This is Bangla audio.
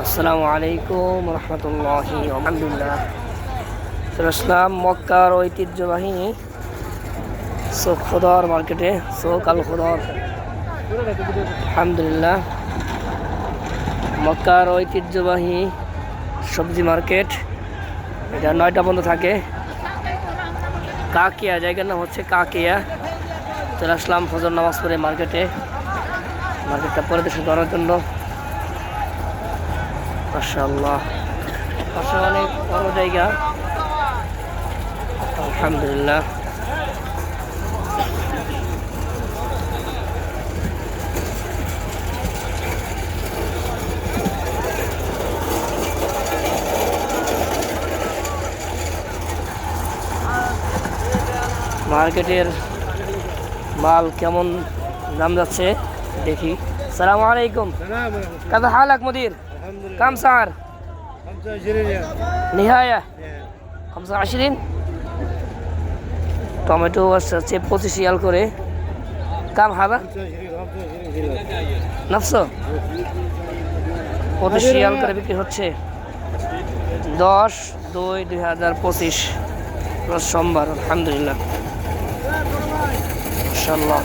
আসসালামু আলাইকুম রহমতুল্লাহি আলহামদুলিল্লাহ। চলে আসলাম মক্কার ঐতিহ্যবাহী চোখ খোদর মার্কেটে, চোখ আল খোদর। আলহামদুলিল্লাহ, মক্কার ঐতিহ্যবাহী সবজি মার্কেট। এটা 9টা পর্যন্ত থাকে। কাকিয়া, জায়গার নাম হচ্ছে কাকিয়া। চলে আসলাম ফজর নামাজ পড়ে মার্কেটটা পরিদর্শন করার জন্য। মাশাআল্লাহ, পাশে অনেক বড় জায়গা। আলহামদুলিল্লাহ, মার্কেটের মাল কেমন দাম যাচ্ছে দেখি। সালাম আলাইকুম, كيف حالك مدير؟ كم سعر؟ 25 ريال. نهاية 25। টমেটো আছে 25 রিয়াল করে। কাম হাদা 25 নফসো 25 রিয়াল করে বিক্রি হচ্ছে। 10/2/2025 রোজ সোমবার। আলহামদুলিল্লাহ, মাশাআল্লাহ।